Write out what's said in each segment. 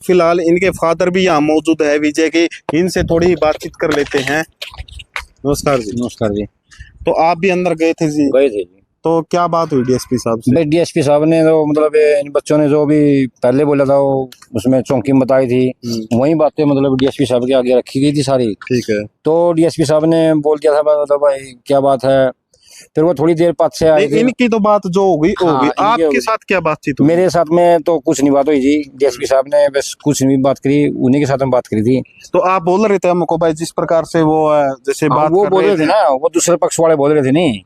फिलहाल इनके फादर भी यहाँ मौजूद है विजय के, इनसे थोड़ी बातचीत कर लेते हैं। नमस्कार जी। नमस्कार जी। तो आप भी अंदर गए थे जी? गए थे जी। तो क्या बात हुई डीएसपी साहब से? भाई डीएसपी साहब ने तो मतलब इन बच्चों ने जो भी पहले बोला था वो उसमें चौंकी में बताई थी, वही बातें मतलब डीएसपी साहब के आगे रखी गई थी सारी। ठीक है। तो डीएसपी साहब ने बोल दिया था मतलब भाई क्या बात है, फिर वो थोड़ी देर बाद से आए थे। इनकी तो बात जो होगी होगी। हाँ, आपके साथ क्या बातचीत हुई? मेरे साथ में तो कुछ नहीं बात हुई जी। डीएसपी साहब ने बस कुछ नहीं बात करी, उन्हीं के साथ में बात करी थी। तो आप बोल रहे थे हमको भाई जिस प्रकार से वो जैसे बात वो बोल रहे थे ना, वो दूसरे पक्ष वाले बोल रहे थे नहीं,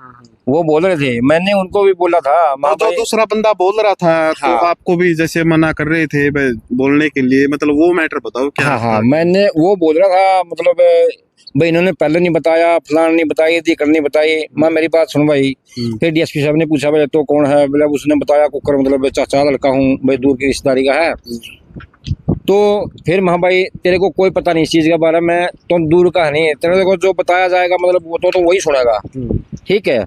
वो बोल रहे थे, मैंने उनको भी बोला था। जो दूसरा बंदा बोल रहा था तो आपको भी जैसे मना कर रहे थे बोलने के लिए, मतलब वो मैटर बताओ क्या? हाँ, मैंने वो बोल रहा था मतलब भाई इन्होंने पहले नहीं बताया, फलान नहीं बताई, दिक्कत नहीं बताई। मैं मेरी बात सुन भाई। फिर डीएसपी साहब ने पूछा भाई तो कौन है, बोला उसने बताया कुकर मतलब चाचा लड़का हूँ भाई, दूर की रिश्तेदारी का है। तो फिर मैं भाई तेरे को कोई पता नहीं इस चीज के बारे में, तो दूर का नहीं, तेरे को जो बताया जाएगा मतलब वो तो वही सुनेगा, ठीक है।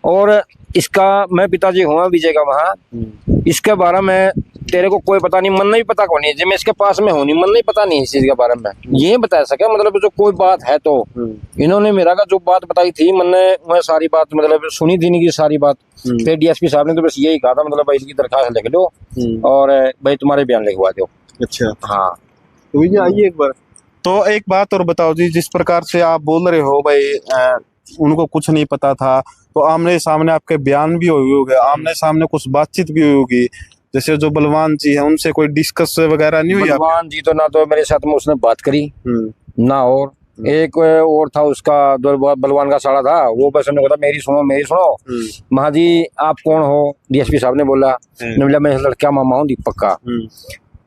और इसका मैं पिताजी हुआ विजय का वहाँ, इसके बारे में तेरे को कोई पता नहीं, मन नहीं पता कौन है, जब मैं इसके पास में हूँ नहीं, मन नहीं पता नहीं इस चीज के बारे में, ये बता सके मतलब जो कोई बात है। तो इन्होंने मेरा का जो बात बताई थी, मैंने मैं सारी बात मतलब सुनी थी इनकी सारी बात। फिर डीएसपी साहब ने तो बस यही कहा था मतलब भाई इसकी दरखास्त लिख लो और भाई तुम्हारे बयान लिखवा दो। अच्छा हाँ, तो ये आइए एक बार। तो एक बात और बताओ जी, जिस प्रकार से आप बोल रहे हो भाई उनको कुछ नहीं पता था, तो आमने सामने आपके बयान भी हुए होंगे, आमने सामने कुछ बातचीत भी हुई होगी, जैसे जो बलवान जी है उनसे कोई डिस्कस वगैरह नहीं हुई? बलवान जी तो ना तो मेरे साथ में उसने बात करी ना, और एक और था उसका बलवान का साड़ा था, वो बस ने बोला मेरी सुनो। महाजी आप कौन हो? डीएसपी साहब ने बोला, मैं लड़का मामा हूँ दीपक का।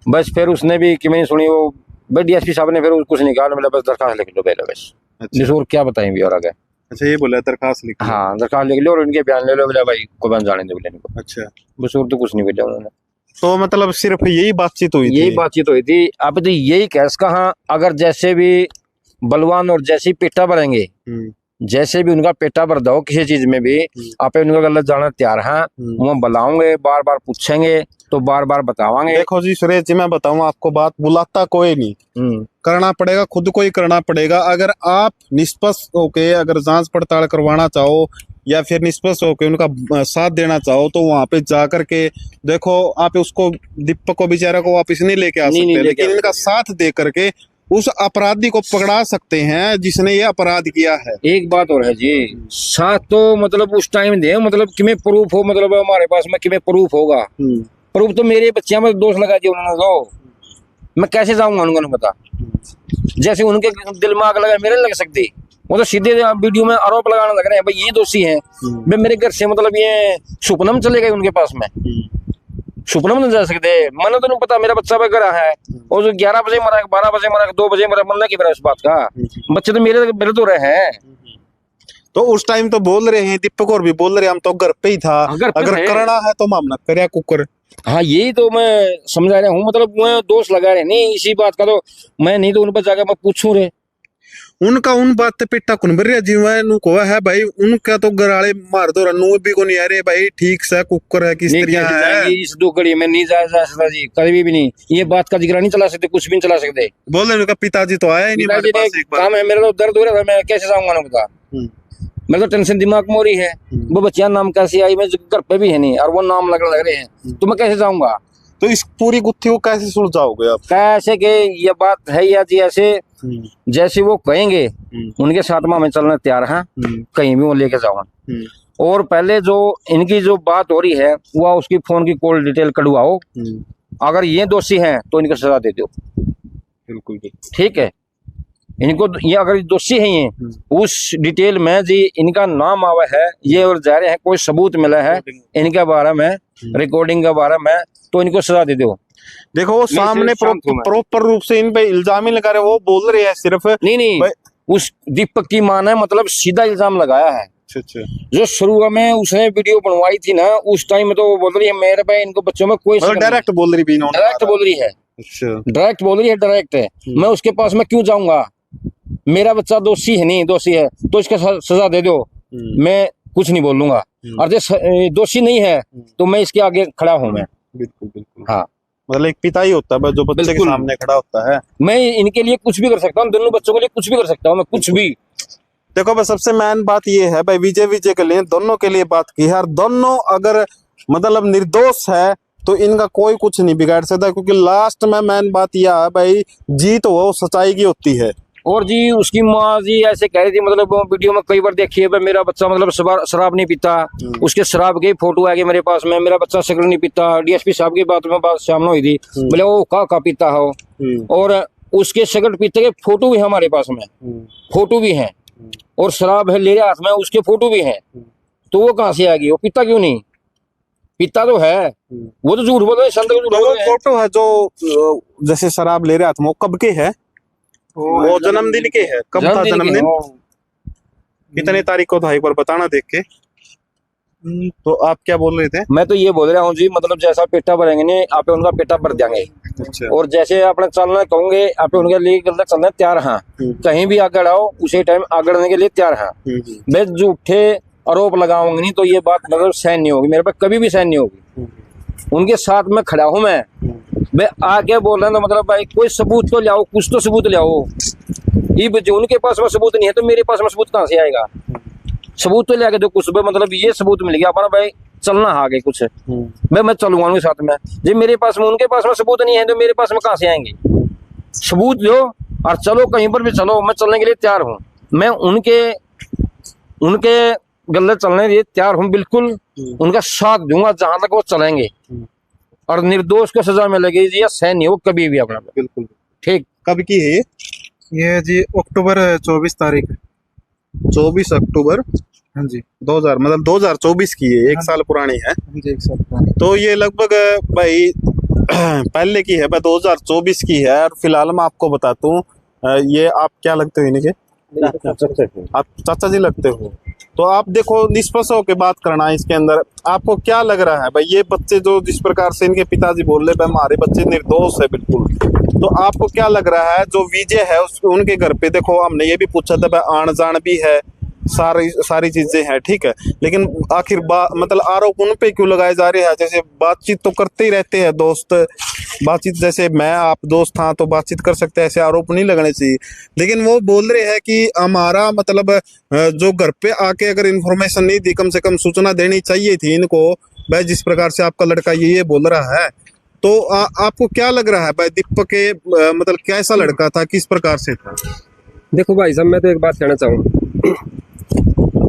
बस फिर उसने भी कि मैंने सुनी वो भाई डीएसपी साहब ने फिर कुछ नहीं कहा, मतलब बस दरखास्त लिख लो पहले बस। अच्छा। और क्या बताएं भी और आगे? अच्छा ये बोला दरखास्त लिख लो। हाँ, दरखास्त लिख लो और उनके बयान ले लो, बोला भाई को बयान जाने दो इनको। अच्छा, बस और तो कुछ नहीं बोला उन्होंने। तो मतलब सिर्फ यही बातचीत हुई थी? यही बातचीत हुई थी। अब तो यही कैस कहा, अगर जैसे भी बलवान और जैसी पेटा भरेंगे, जैसे भी उनका पेटा भर दो किसी चीज में भी, आप उनका गलत जाना तैयार हैं, वो बुलाओगे, बार बार पूछेंगे तो बार बार बतावांगे। देखो जी सुरेश जी, मैं बताऊं आपको बात, बुलाता कोई नहीं, करना पड़ेगा खुद को ही करना पड़ेगा। अगर आप निष्पक्ष होके अगर जांच पड़ताल करवाना चाहो या फिर निष्पक्ष होके उनका साथ देना चाहो, तो वहां पे जाकर के देखो, आप उसको दीपक को बेचारा को वापिस नहीं लेके आ सकते, लेकिन इनका साथ दे करके उस अपराधी को पकड़ा सकते हैं जिसने ये अपराध किया है। एक बात और है जी, साथ तो मतलब उस टाइम दे, मतलब किमें प्रूफ हो, मतलब हमारे पास में किमें प्रूफ होगा? प्रूफ तो मेरे बच्चियां में दोष लगा दिया उन्होंने, तो मैं कैसे जाऊंगा उनको पता? जैसे उनके दिल में आग लगा मेरे लग सकती, वो तो सीधे वीडियो में आरोप लगाने लग रहे हैं भाई ये दोषी है। भाई मेरे घर से मतलब ये सुपनम चले गए उनके पास में, सुपनम नहीं जा सकते। मैंने तो नहीं पता, मेरा बच्चा वगैरह है और जो 11 बजे मरा, 12 बजे मरा, 2 बजे मरा, मन की मेरा उस बात का, बच्चे तो मेरे तो रहे हैं। तो उस टाइम तो बोल रहे हैं दीपक और भी बोल रहे हम तो घर पे ही था, अगर करना है तो मामला करे कुकर। हाँ, यही तो मैं समझा रहा हूँ, मतलब मैं दोष लगा रहे नहीं इसी बात का, तो मैं नहीं तो उन पर जाकर मैं पूछूं रे उनका उन बात पे पेटा कौन भर जीवन को है भाई, उनका तो गराले मार दो रन्नू भी को नहीं आ रहे भाई, ठीक से कुकर है किस तरह है इस दो घड़ी में नहीं जा सकता जी, कभी भी नहीं, ये बात का जिक्र नहीं चला सकते, कुछ भी नहीं चला सकते। बोल रहे उनका पिताजी तो आया ही नहीं मेरे पास एक बार। काम है, मेरा तो दर्द हो रहा था, मैं कैसे जाऊंगा ना बता, मेरे तो टेंशन दिमाग में हो रही है, वो बच्चियां नाम कैसे आई, मैं घर पे भी है नहीं और वो नाम लग रहे हैं, तो मैं कैसे जाऊंगा? तो इस पूरी गुत्थी को कैसे सुलझाओगे आप? कैसे के ये बात है या जी, ऐसे जैसे वो कहेंगे उनके साथ में हमें चलना तैयार है, कहीं भी वो लेके जाओ। और पहले जो इनकी जो बात हो रही है वो उसकी फोन की कॉल डिटेल कढ़वाओ, अगर ये दोषी हैं तो इनको सजा दे दो। बिल्कुल ठीक है, इनको ये अगर दोषी है ये उस डिटेल में जी इनका नाम आवा है ये और जा रहे हैं, कोई सबूत मिला है इनके बारे में, रिकॉर्डिंग के बारे में, तो इनको सजा दे दो। देखो वो सामने प्रॉपर रूप से इन पे इल्जाम ही लगा रहे, वो बोल रहे हैं सिर्फ नहीं उस दीपक की मां ने मतलब सीधा इल्जाम लगाया है। अच्छा। जो शुरू में उसने वीडियो बनवाई थी ना, उस टाइम में तो वो बोल रही है मेरे पे इनको बच्चों में कोई डायरेक्ट बोल रही, डायरेक्ट बोल रही है। अच्छा, डायरेक्ट बोल रही है, डायरेक्ट है। मैं उसके पास में क्यों जाऊंगा? मेरा बच्चा दोषी है, नहीं दोषी है तो इसका सजा दे दो, मैं कुछ नहीं बोलूंगा, और जो दोषी नहीं है तो मैं इसके आगे खड़ा हूं मैं। बिल्कुल बिल्कुल। हाँ, मतलब एक पिता ही होता है जो बच्चे के बिल्कुल। सामने खड़ा होता है। मैं इनके लिए कुछ भी कर सकता हूँ, दोनों बच्चों के लिए कुछ भी कर सकता हूँ मैं, कुछ भी। देखो भाई, सबसे मेन बात ये है भाई, विजय के लिए, दोनों के लिए बात की है, और दोनों अगर मतलब निर्दोष है तो इनका कोई कुछ नहीं बिगाड़ सकता, क्योंकि लास्ट में मेन बात यह है भाई, जीत वो सच्चाई की होती है। और जी उसकी माँ जी ऐसे कह रही थी, मतलब वो वीडियो में कई बार देखी है भाई, मेरा बच्चा मतलब शराब नहीं पीता, उसके शराब की फोटो आ गई मेरे पास में, मेरा बच्चा सिगरेट नहीं पीता। डीएसपी साहब की बात में बात सामने हुई थी, बोले वो का पीता हो, और उसके सिगरेट पीते के फोटो भी है हमारे पास में, फोटो भी है, और शराब है ले हाथ में, उसके फोटो भी है। तो वो कहाँ से आ गई, वो पीता क्यों नहीं? पीता तो है, वो तो झूठ बोल रहे हैं, संत को झूठ तो बोल वो रहे हैं। फोटो है जो जैसे शराब ले रहे हाथ में, वो कब के है? वो जन्मदिन के है। कब था जन्मदिन? कितने तारीख को था, एक बार बताना देख के। तो आप क्या बोल रहे थे? मैं तो ये बोल रहा हूँ जी, मतलब जैसा पेटा भरेंगे नहीं आप उनका पेटा भर देंगे। अच्छा। और जैसे अपने चलना कहूंगे आप उनके लिए गलत चलना तैयार हैं, कहीं भी आगे आओ उसी टाइम आगड़ने के लिए तैयार हैं। मैं झूठे आरोप लगाऊंगी नहीं तो ये बात मतलब सहन नहीं होगी, मेरे पे कभी भी सहन नहीं होगी। उनके साथ में खड़ा हूं मैं आगे बोल रहा हूं, तो मतलब भाई कोई सबूत तो लाओ, कुछ तो सबूत लाओ। ये जो उनके पास में सबूत नहीं है तो मेरे पास में सबूत कहाँ से आएगा? सबूत तो लेके दो कुछ भी, मतलब ये सबूत मिल गया अपना भाई चलना आगे कुछ, मैं चलूंगा उनके साथ में। जी मेरे पास में उनके पास में सबूत नहीं है तो मेरे पास में कहाँ से आएंगे? सबूत लो और चलो, कहीं पर भी चलो, मैं चलने के लिए तैयार हूँ। मैं उनके गलत चलने के लिए तैयार हूँ, बिल्कुल उनका साथ दूंगा जहां तक वो चलेंगे, और निर्दोष को सजा मिलेगी जी, या सहन नहीं हो कभी भी अपना। बिल्कुल ठीक। कब की है ये जी अक्टूबर 24 तारीख। 24 अक्टूबर हाँ जी 2000, मतलब 2024 की है, एक साल पुरानी है। हाँ जी, एक साल पुरानी। तो ये लगभग भाई पहले की है भाई, 2024 की है। और फिलहाल मैं आपको बताता हूँ, ये आप क्या लगते हो इनके? आप चाचा जी लगते हो। तो आप देखो, निष्पक्ष होकर बात करना है इसके अंदर। आपको क्या लग रहा है भाई, ये बच्चे जो जिस प्रकार से इनके पिताजी बोल रहे भाई हमारे बच्चे निर्दोष है बिल्कुल, तो आपको क्या लग रहा है जो विजय है उनके घर पे? देखो हमने ये भी पूछा था भाई, आन जान भी है, सारी चीजें हैं, ठीक है, लेकिन आखिर मतलब आरोप उन पे क्यों लगाए जा रहे हैं? जैसे बातचीत तो करते ही रहते हैं दोस्त, बातचीत जैसे मैं आप दोस्त था तो बातचीत कर सकते हैं, ऐसे आरोप नहीं लगने चाहिए। लेकिन वो बोल रहे हैं कि हमारा मतलब जो घर पे आके अगर इन्फॉर्मेशन नहीं दी, कम से कम सूचना देनी चाहिए थी इनको भाई, जिस प्रकार से आपका लड़का ये बोल रहा है। तो आपको क्या लग रहा है भाई, दीपक के मतलब कैसा लड़का था, किस प्रकार से था? देखो भाई साहब, मैं तो एक बात कहना चाहूँ,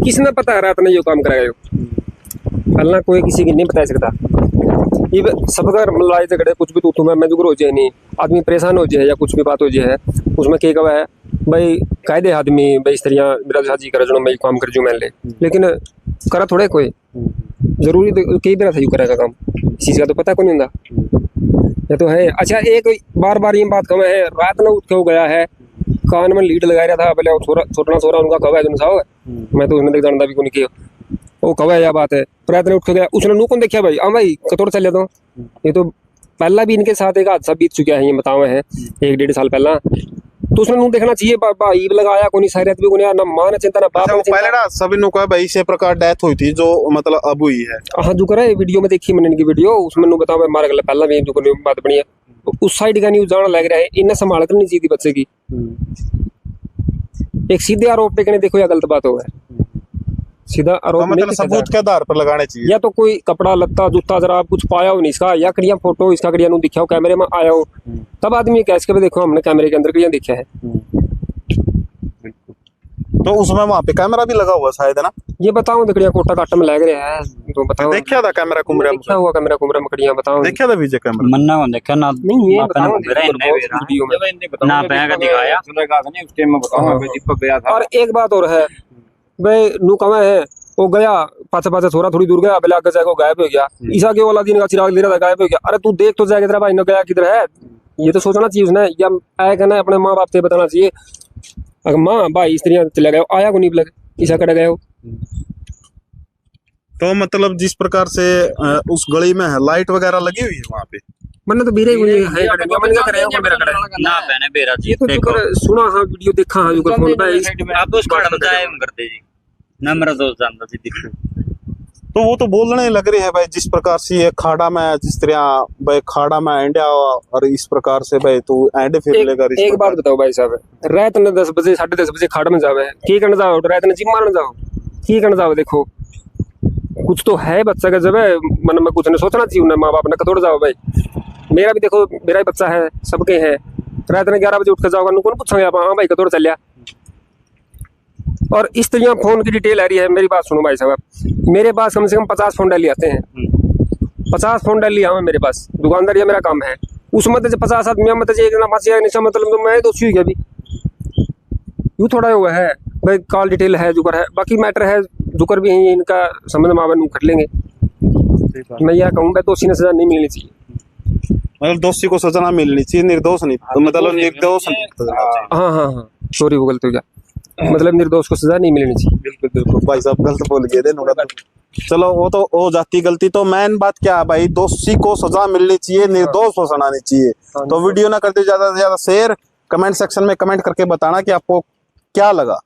किसने पता रात में यो काम कराया? पहला कोई किसी की नहीं बता सकता। ये सब अगर लड़ाई झगड़े कुछ भी तू मैं जुगर हो जाए नहीं, आदमी परेशान हो जाए या कुछ भी बात हो जाए, उसमें क्या कहा है भाई, कायदे आदमी भाई इस तरह मेरा शादी कर जो मैं काम कर जो मैंने, लेकिन करा थोड़े कोई जरूरी कई तरह से करेगा काम, इस चीज़ का तो पता को नहीं होता। ये तो है। अच्छा एक बार बार ये बात कम है, रात में उठ के हो गया है, कान में लीड लगा रहा था, पहले छोटा उनका कब है साहब, मैं तो उसमें देख जानता भी कौन किया वो कब है, यह बात है। रात में उठ के गया, उसने नू कौन देखा भाई, हाँ भाई कतोड़ चले तो ये तो पहला भी इनके साथ एक हादसा बीत चुका है, ये बतावे है 1-1.5 साल पहला, तो उसने नू देखना चाहिए भाई लगाया कोनी सारी भी कोनी, ना मां ने चिंता ना बाप ने चिंता। पहले ना सभी नु का भाई इसी प्रकार डेथ हुई थी जो मतलब अब हुई है। हाँ जो करे वीडियो में देखी मैंने इनकी वीडियो, उसमें नू बताओ मारे गल पहला भी जो बात बनी है, उस साइड का न्यूज जाना लग रहा है, इन्हें संभाल कर नहीं चाहिए बच्चे की। एक सीधे आरोप पे देखो या गलत बात हो है, सीधा आरोप तो मतलब नहीं सबूत के आधार पर लगाने चाहिए, या तो कोई कपड़ा लत्ता जूता जरा कुछ पाया हो नहीं इसका, या कड़िया फोटो इसका कड़िया नु दिखा हो कैमरे में आया हो, तब आदमी कैसे के देखो हमने कैमरे के अंदर कड़िया देखा है। तो उसमें वहाँ पे कैमरा भी लगा हुआ शायद है ना? ये बताओ कड़िया कोटा काटा में लग रहा है, तो बताओ देखा था कैमरा कुमरा, देखा हुआ कैमरा कुमरा में कड़िया, बताओ देखा था विजय कैमरा? मन्ना को देखा ना, नहीं ये बताओ वीडियो में ना पैगा दिखाया उस टाइम में बताऊंगा दीपक गया था। और एक बात और है भाई, नू कमा है वो गया पाछे पाछे थोड़ी दूर गया, पहले आगे जाके वो गायब हो गया, ईसा के वाला दिन का चिराग ले रहा था गायब हो गया। अरे तू देख तो जाएगा तेरा भाई ने गया किधर है, ये तो सोचना चाहिए उसने, या आया कहना अपने माँ बाप से बताना चाहिए, अगर माँ भाई इस तरह चले गए आया को नहीं लगे ईसा कट गए हो। तो मतलब जिस प्रकार से उस गली में है लाइट वगैरह लगी हुई है वहाँ पे, मैंने तो बीरे हुई है मैंने क्या करेगा मेरा कड़ा ना पहने बेरा जी ये तो देखो सुना हाँ वीडियो देखा हाँ फोन पे आप उसको समझाए करते जी ना, मेरा दोस्त जानता सी दिखो तो वो तो बोलने लग रहे हैं भाई, जिस प्रकार से ये खाड़ा में जिस तरह भाई खाड़ा में एंडा और इस प्रकार से भाई तू एंड फिर लेकर इस एक प्रकार- बात बताओ भाई साहब, रात ने 10 बजे 10:30 बजे खाड़ में जावे की करने जाओ, रात ने जिम मारने जाओ की करने जाओ। देखो कुछ तो है बच्चा का, जब है मन में कुछ ने सोचना चाहिए, उन्हें माँ बाप ने कतोड़ जाओ भाई। मेरा भी देखो, मेरा भी बच्चा है, सबके है। रात ने 11 बजे उठ कर जाओगे, कौन पूछेंगे आप, हाँ भाई कतोड़ चलिया। और इस तरह फोन की डिटेल आ रही है। मेरी बात सुनो भाई साहब, मेरे पास कम से कम 50 फोन डाली आते हैं, 50 फोन डाली आए मेरे पास। दुकानदार ये मेरा काम है, उस मत 50 आदमी मत एक ना फंस गया, निशा मतलब तो मैं दोषी हुई अभी यूँ थोड़ा हुआ है भाई। कॉल डिटेल है, जुकर है, बाकी मैटर है जुकर भी है, इनका संबंध मावन कर लेंगे। मैं यह कहूँ भाई दोषी ने सजा नहीं मिलनी चाहिए। मतलब दोषी को सजा ना मिलनी चाहिए, निर्दोष नहीं, तो मतलब निर्दोष हाँ हाँ हाँ, सॉरी वो गलत हो गया, मतलब निर्दोष को सजा नहीं मिलनी चाहिए। बिल्कुल बिल्कुल भाई साहब गलत बोल गए थे। चलो वो तो हो जाती गलती, तो मेन बात क्या है भाई, दोषी को सजा मिलनी चाहिए, निर्दोष को सुनानी चाहिए। तो वीडियो ना करते ज्यादा से ज्यादा शेयर, कमेंट सेक्शन में कमेंट करके बताना कि आपको क्या लगा।